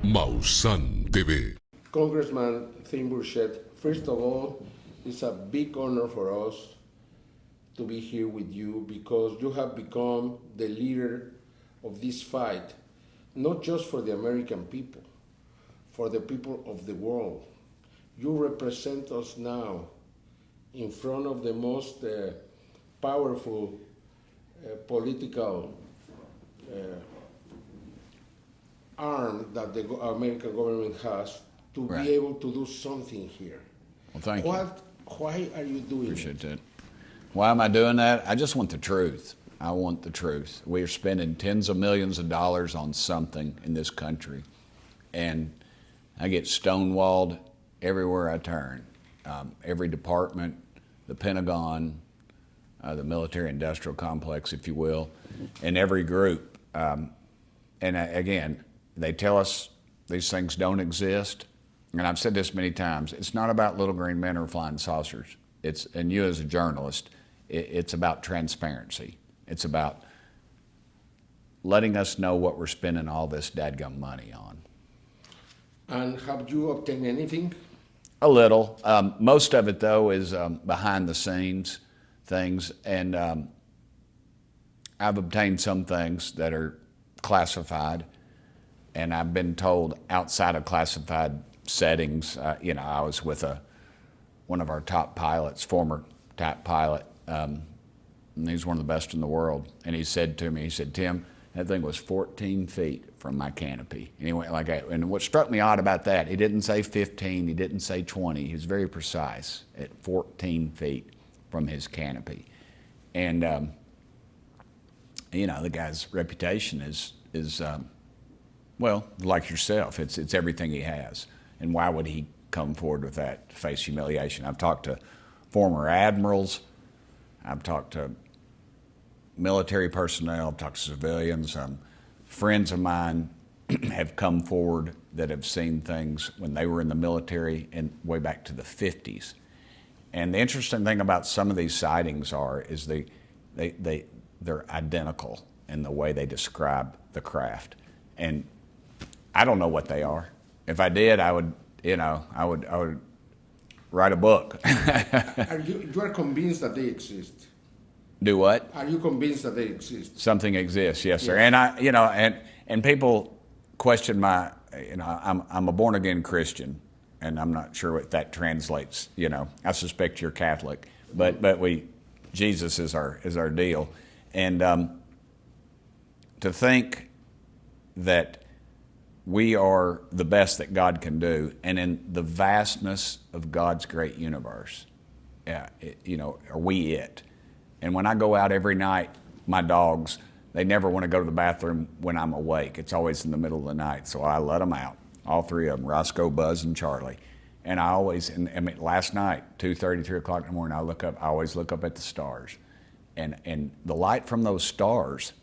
Mausan TV. Congressman Tim Burchett, first of all, it's a big honor for us to be here with you because you have become the leader of this fight, not just for the American people, for the people of the world. You represent us now in front of the most powerful political arm that the American government has to Right. be able to do something here. Well, thank you. Why are you doing Appreciate it? that. Why am I doing that? I just want the truth. I want the truth. We are spending tens of millions of dollars on something in this country, and I get stonewalled everywhere I turn. Every department, the Pentagon, the military-industrial complex, if you will, and every group. Again, they tell us these things don't exist. And I've said this many times, it's not about little green men or flying saucers. And you as a journalist, it's about transparency. It's about letting us know what we're spending all this dadgum money on. And have you obtained anything? A little. Most of it, though, is behind the scenes things. And I've obtained some things that are classified. And I've been told outside of classified settings, I was with one of our top pilots, former top pilot, and he's one of the best in the world. And he said to me, Tim, that thing was 14 feet from my canopy. And he went like that. And what struck me odd about that, he didn't say 15, he didn't say 20. He was very precise at 14 feet from his canopy. And, the guy's reputation is well, like yourself, it's everything he has. And why would he come forward with that to face humiliation? I've talked to former admirals, I've talked to military personnel, I've talked to civilians. Friends of mine have come forward that have seen things when they were in the military and way back to the 50s. And the interesting thing about some of these sightings is they're identical in the way they describe the craft. And I don't know what they are. If I did, I would write a book. You are convinced that they exist? Do what? Are you convinced that they exist? Something exists, yes, sir. And and people question my, I'm a born again Christian, and I'm not sure what that translates. I suspect you're Catholic, but Jesus is our deal, and to think that we are the best that God can do, and in the vastness of God's great universe, are we it? And when I go out every night, my dogs, they never want to go to the bathroom when I'm awake. It's always in the middle of the night, so I let them out, all three of them, Roscoe, Buzz, and Charlie. And last night, 2:30, 3 o'clock in the morning, I always look up at the stars. And the light from those stars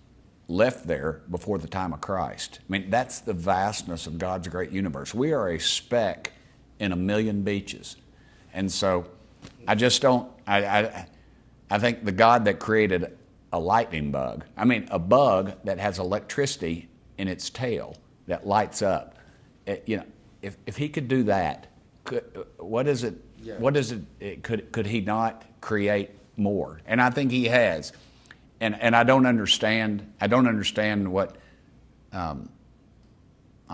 left there before the time of Christ. That's the vastness of God's great universe. We are a speck in a million beaches. And so I just don't, I think the God that created a lightning bug, a bug that has electricity in its tail that lights up, if he could do that, could he not create more? And I think he has. And I don't understand what, I'll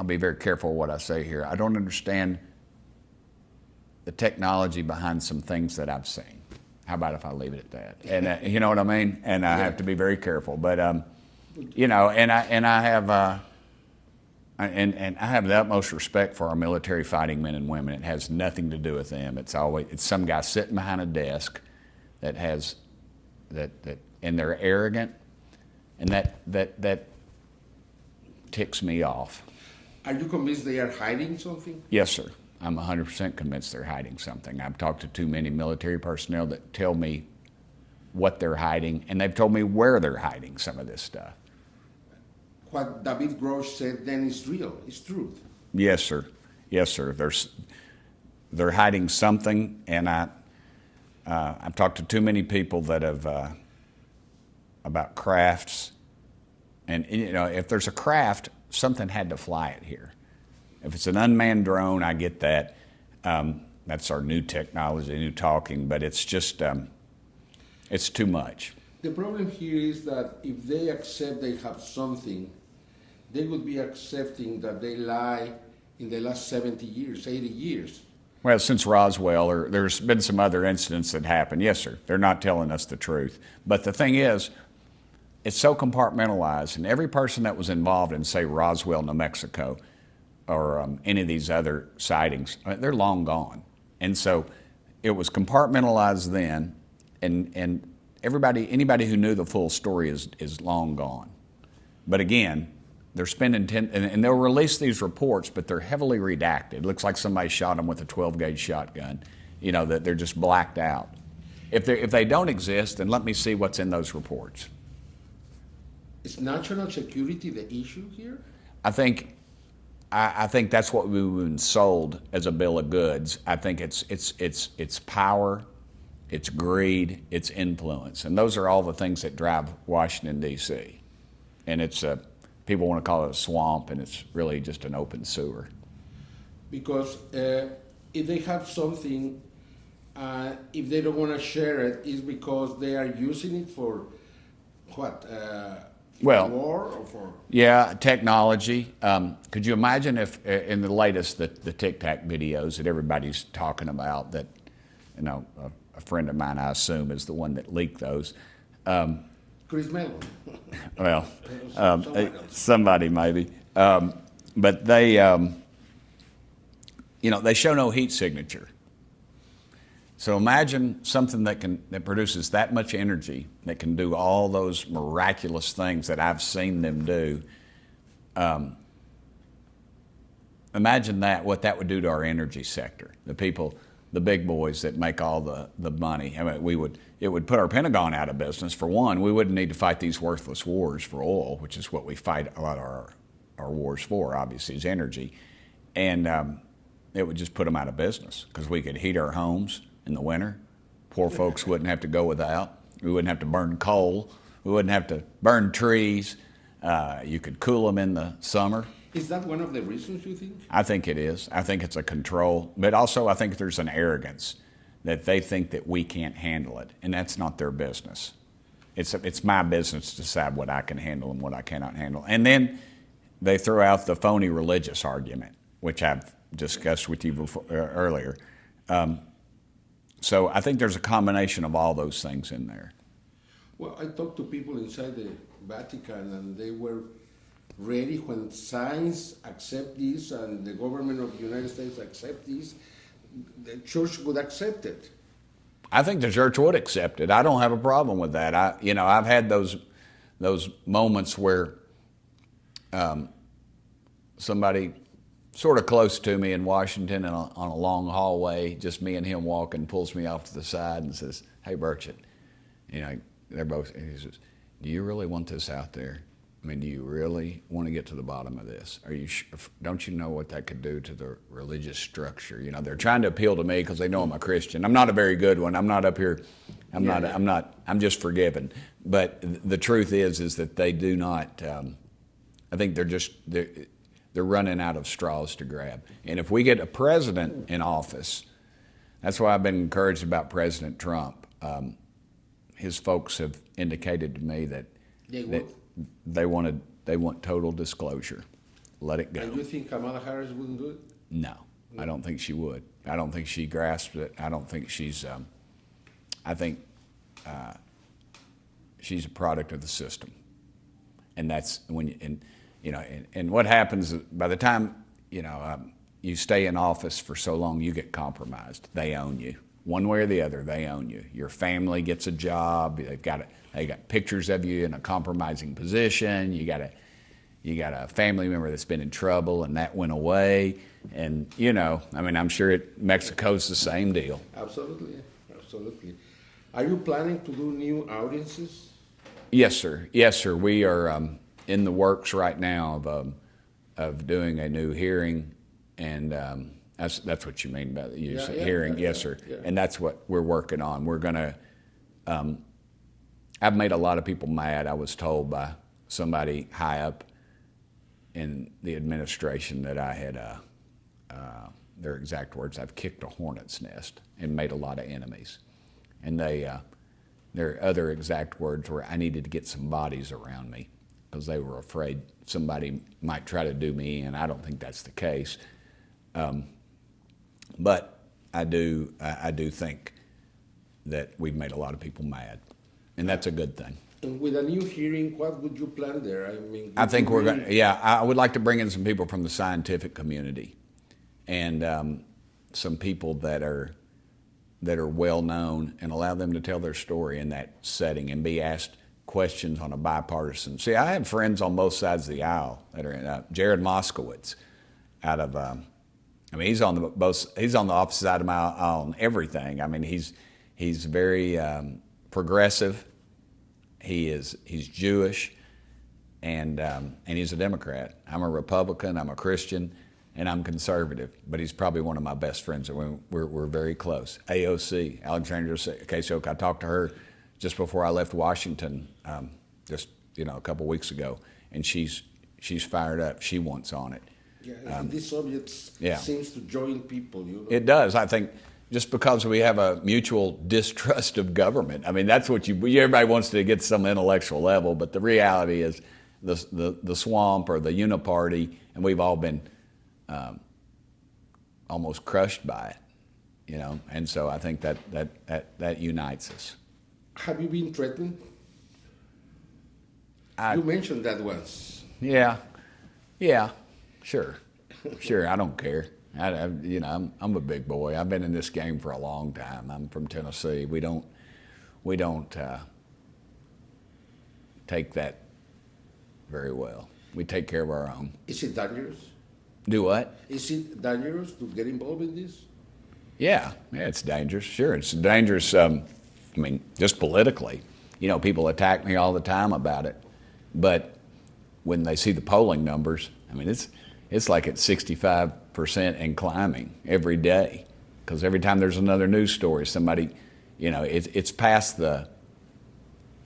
be very careful what I say here. I don't understand the technology behind some things that I've seen. How about if I leave it at that? And you know what I mean? And I have to be very careful. But, I have the utmost respect for our military fighting men and women. It has nothing to do with them. It's some guy sitting behind a desk that has, and they're arrogant, and that ticks me off. Are you convinced they are hiding something? Yes, sir. I'm 100% convinced they're hiding something. I've talked to too many military personnel that tell me what they're hiding, and they've told me where they're hiding some of this stuff. What David Grosh said then is real, it's truth. Yes, sir. Yes, sir. They're hiding something, and I've talked to too many people that have about crafts, and if there's a craft, something had to fly it here. If it's an unmanned drone, I get that. That's our new technology, new talking, but it's just, it's too much. The problem here is that if they accept they have something, they would be accepting that they lie in the last 70 years, 80 years. Well, since Roswell, or there's been some other incidents that happened. Yes, sir. They're not telling us the truth. But the thing is, it's so compartmentalized, and every person that was involved in, say, Roswell, New Mexico, or any of these other sightings, they're long gone. And so it was compartmentalized then, and anybody who knew the full story is long gone. But again, they're spending and they'll release these reports, but they're heavily redacted. It looks like somebody shot them with a 12-gauge shotgun. You know, that they're just blacked out. If they don't exist, then let me see what's in those reports. Is national security the issue here? I think that's what we've been sold as a bill of goods. I think it's power, it's greed, it's influence, and those are all the things that drive Washington D.C. And it's people want to call it a swamp, and it's really just an open sewer. Because if they have something, if they don't want to share it, it's because they are using it for what? Well, war or for? Yeah, technology. Could you imagine if in the latest, the Tic Tac videos that everybody's talking about, that, you know, a friend of mine, I assume, is the one that leaked those. Chris Mellon. Well, somebody maybe. But they, you know, they show no heat signature. So imagine something that produces that much energy, that can do all those miraculous things that I've seen them do. Imagine what that would do to our energy sector. The people, the big boys that make all the money. I mean, it would put our Pentagon out of business. For one, we wouldn't need to fight these worthless wars for oil, which is what we fight a lot of our wars for, obviously, is energy. And it would just put them out of business, because we could heat our homes in the winter. Poor folks wouldn't have to go without. We wouldn't have to burn coal. We wouldn't have to burn trees. You could cool them in the summer. Is that one of the reasons, you think? I think it is. I think it's a control. But also I think there's an arrogance that they think that we can't handle it. And that's not their business. It's my business to decide what I can handle and what I cannot handle. And then they throw out the phony religious argument, which I've discussed with you before, earlier. So I think there's a combination of all those things in there. Well, I talked to people inside the Vatican, and they were ready when science accept this and the government of the United States accept this, the church would accept it. I think the church would accept it. I don't have a problem with that. I've had those moments where somebody sort of close to me in Washington on a long hallway, just me and him walking, pulls me off to the side and says, "Hey, Burchett," you know, they're both, he says, "Do you really want this out there? I mean, do you really want to get to the bottom of this? Don't you know what that could do to the religious structure?" You know, they're trying to appeal to me because they know I'm a Christian. I'm not a very good one. I'm not up here. I'm just forgiven. But the truth is that they do not. I think they're running out of straws to grab. And if we get a president in office, that's why I've been encouraged about President Trump. His folks have indicated to me that they want total disclosure. Let it go. And you think Kamala Harris wouldn't do it? No, I don't think she would. I don't think she grasps it. I don't think she's. I think she's a product of the system, and that's when and what happens by the time you stay in office for so long, you get compromised. They own you. One way or the other, they own you. Your family gets a job. They got pictures of you in a compromising position. You got a family member that's been in trouble, and that went away. And I'm sure Mexico's the same deal. Absolutely. Are you planning to do new audiences? Yes, sir. We are in the works right now of doing a new hearing, and that's what you mean by the use of hearing. Yes, sir. Yeah. And that's what we're working on. We're going to. I've made a lot of people mad. I was told by somebody high up in the administration that I had, their exact words, I've kicked a hornet's nest and made a lot of enemies. And their other exact words were, I needed to get some bodies around me because they were afraid somebody might try to do me in. I don't think that's the case. But I do think that we've made a lot of people mad, and that's a good thing. And with a new hearing, what would you plan there? I mean, I think we're going to, I would like to bring in some people from the scientific community and some people that are well known and allow them to tell their story in that setting and be asked questions on a bipartisan. See, I have friends on both sides of the aisle that are in, Jared Moskowitz out of, he's on the opposite side of my aisle on everything. I mean, he's very progressive. He's Jewish, and he's a Democrat. I'm a Republican. I'm a Christian, and I'm conservative. But he's probably one of my best friends. We're very close. AOC, Alexandria Ocasio. I talked to her just before I left Washington, just a couple weeks ago, and she's fired up. She wants on it. Yeah, this subject seems to join people. It does. I think. Just because we have a mutual distrust of government. I mean, that's what everybody wants to get to some intellectual level, but the reality is the swamp or the uniparty, and we've all been almost crushed by it, and so I think that unites us. Have you been threatened? You mentioned that once. Yeah, sure, I don't care. I'm a big boy. I've been in this game for a long time. I'm from Tennessee. We don't take that very well. We take care of our own. Is it dangerous? Do what? Is it dangerous to get involved in this? Yeah, it's dangerous. Sure, it's dangerous. Just politically. People attack me all the time about it. But when they see the polling numbers, it's like at 65% and climbing every day, because every time there's another news story, somebody, it's past the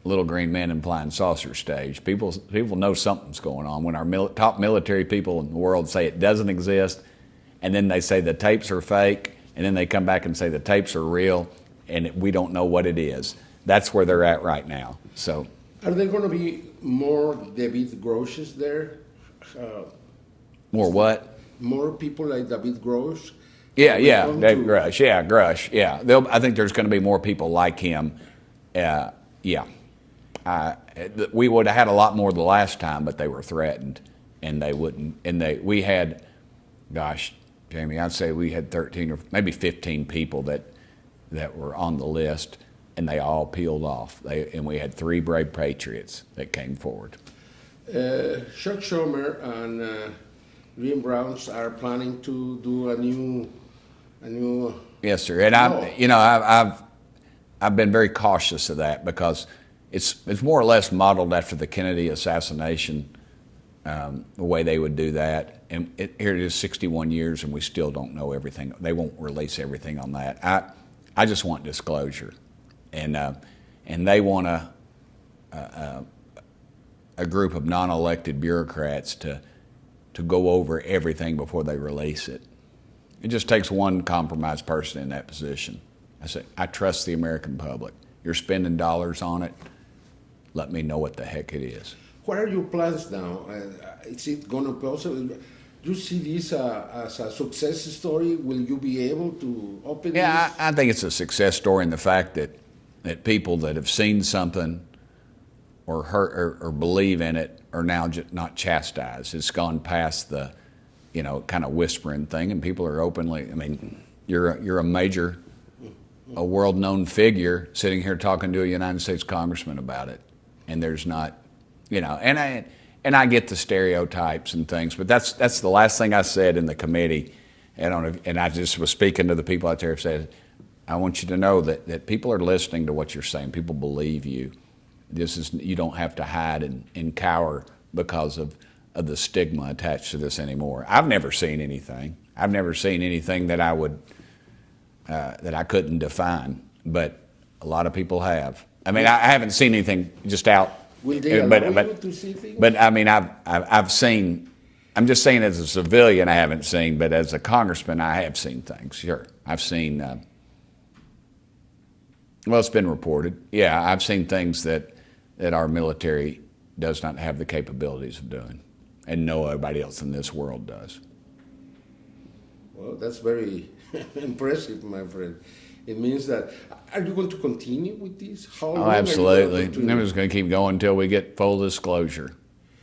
little green men in flying saucer stage. People know something's going on when our top military people in the world say it doesn't exist, and then they say the tapes are fake, and then they come back and say the tapes are real, and we don't know what it is. That's where they're at right now. So, are there going to be more David Grosches there? More what? More people like David Grosh? Yeah, David Grush. Yeah, Grush. Yeah, I think there's going to be more people like him. We would have had a lot more the last time, but they were threatened, and they wouldn't. And we had, gosh, Jamie, I'd say we had 13 or maybe 15 people that were on the list, and they all peeled off. And we had 3 brave patriots that came forward. Chuck Schumer and Green Browns are planning to do a new. Yes, sir. And I've been very cautious of that because it's more or less modeled after the Kennedy assassination, the way they would do that. And here it is, 61 years, and we still don't know everything. They won't release everything on that. I just want disclosure, and they want a group of non-elected bureaucrats to go over everything before they release it. It just takes one compromised person in that position. I say, I trust the American public. You're spending dollars on it. Let me know what the heck it is. What are your plans now? Is it going to possible? Do you see this as a success story? Will you be able to open this? I think it's a success story in the fact that people that have seen something or heard or believe in it are now not chastised. It's gone past the, kind of whispering thing, and people are openly. You're a major, a world-known figure sitting here talking to a United States congressman about it, and there's not, and I get the stereotypes and things, but that's the last thing I said in the committee, and I just was speaking to the people out there. Said, I want you to know that people are listening to what you're saying. People believe you. You don't have to hide and cower because of the stigma attached to this anymore. I've never seen anything. I've never seen anything that I couldn't define, but a lot of people have. I haven't seen anything just out. Will they allow you to see things? But I've seen I'm just saying as a civilian I haven't seen, but as a congressman I have seen things. Sure, I've seen. Well, it's been reported. Yeah, I've seen things that our military does not have the capabilities of doing, and nobody else in this world does. Well, that's very impressive, my friend. It means that, are you going to continue with this? How long Oh, are you absolutely. going to I'm just going to keep going until we get full disclosure.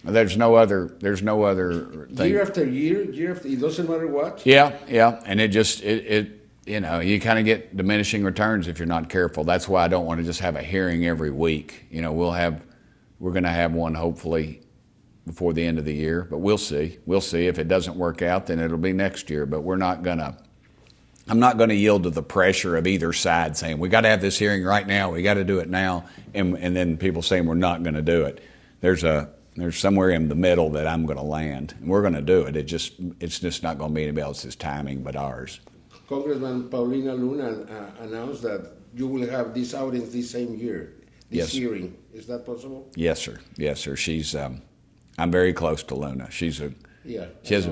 There's no other thing. Year after year, it doesn't matter what? Yeah, and it just you know, you kind of get diminishing returns if you're not careful. That's why I don't want to just have a hearing every week. You know, we're going to have one hopefully before the end of the year, but we'll see. We'll see. If it doesn't work out, then it'll be next year. But I'm not going to yield to the pressure of either side saying, we got to have this hearing right now, we got to do it now, and then people saying we're not going to do it. There's somewhere in the middle that I'm going to land, and we're going to do it. It's just not going to be anybody else's timing but ours. Congressman Paulina Luna announced that you will have this audience this same year, this hearing. Is that possible? Yes, sir. Yes, sir. She's. I'm very close to Luna. She has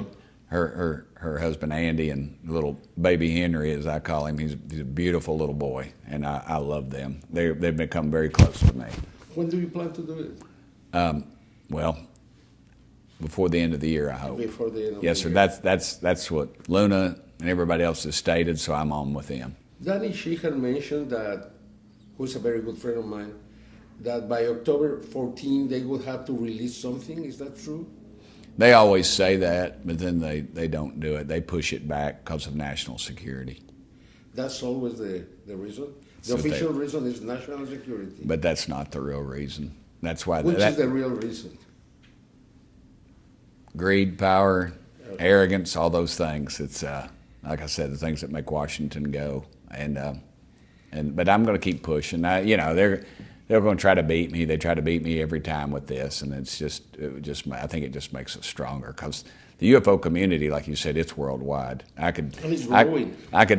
her husband Andy and little baby Henry, as I call him. He's a beautiful little boy, and I love them. They've become very close to me. When do you plan to do it? Well, before the end of the year, I hope. Before the end of yes, the sir. year. That's what Luna and everybody else has stated. So I'm on with them. Danny Sheehan mentioned that, who's a very good friend of mine, that by October 14 they would have to release something. Is that true? They always say that, but then they don't do it. They push it back because of national security. That's always the reason? The So official reason is national security. But that's not the real reason. That's why. Which is the real reason? Greed, power, arrogance, all those things. It's like I said, the things that make Washington go. But I'm going to keep pushing. They're going to try to beat me. They try to beat me every time with this, and I think it just makes us stronger because the UFO community, like you said, it's worldwide. I could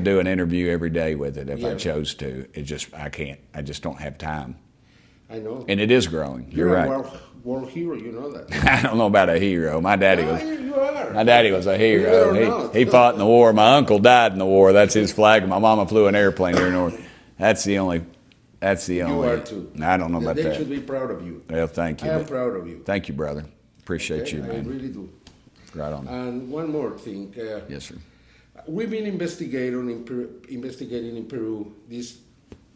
do an interview every day with it if I chose to. I can't. I just don't have time. I know. And it is growing. You're right. A world hero, you know that. I don't know about a hero. My daddy was. You are. My daddy was a hero. He fought in the war. My uncle died in the war. That's his flag. My mama flew an airplane here north. That's the only. You are too. I don't know about that. They should be proud of you. Well, thank you. I am proud of you. Thank you, brother. Appreciate you, man. I really do. Right on. And one more thing. Yes, sir. We've been investigating in Peru these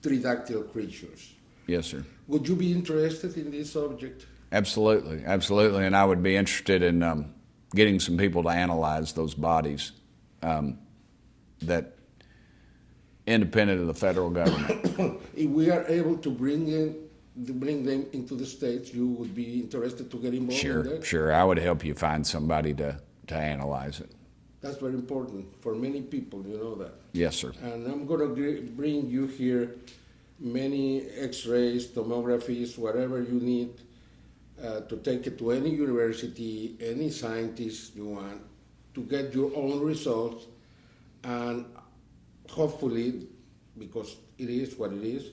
tridactyl creatures. Yes, sir. Would you be interested in this subject? Absolutely, absolutely. And I would be interested in getting some people to analyze those bodies that independent of the federal government. If we are able to bring them into the States, you would be interested to get involved in that? Sure. I would help you find somebody to analyze it. That's very important for many people, you know that. Yes, sir. And I'm going to bring you here many x-rays, tomographies, whatever you need to take it to any university, any scientist you want, to get your own results, and hopefully, because it is what it is,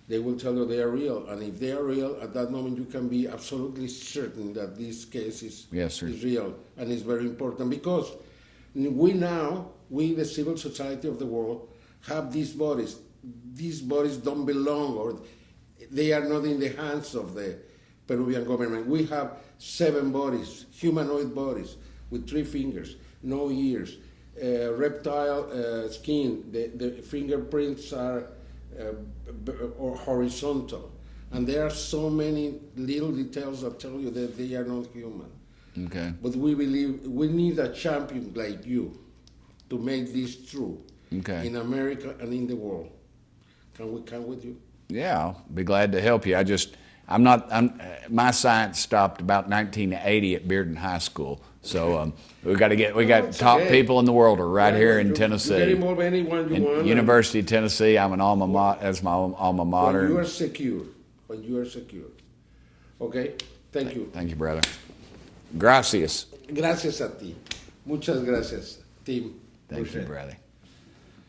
they will tell you they are real. And if they are real, at that moment you can be absolutely certain that this case is real. And it's very important because we, the civil society of the world, have these bodies. These bodies don't belong, or they are not in the hands of the Peruvian government. We have 7 bodies, humanoid bodies, with 3 fingers, no ears, reptile skin. The fingerprints are horizontal. And there are so many little details that tell you that they are not human. Okay. But we believe we need a champion like you to make this true in America and in the world. Can we come with you? Yeah, I'll be glad to help you. My science stopped about 1980 at Bearden High School. So we got top people in the world are right here in Tennessee. You get involved anyone you want. University of Tennessee, I'm an alma mater, as my alma mater. When you are secure. Okay? Thank you. Thank you, brother. Gracias. Gracias a ti. Muchas gracias, Tim. Thank you, brother.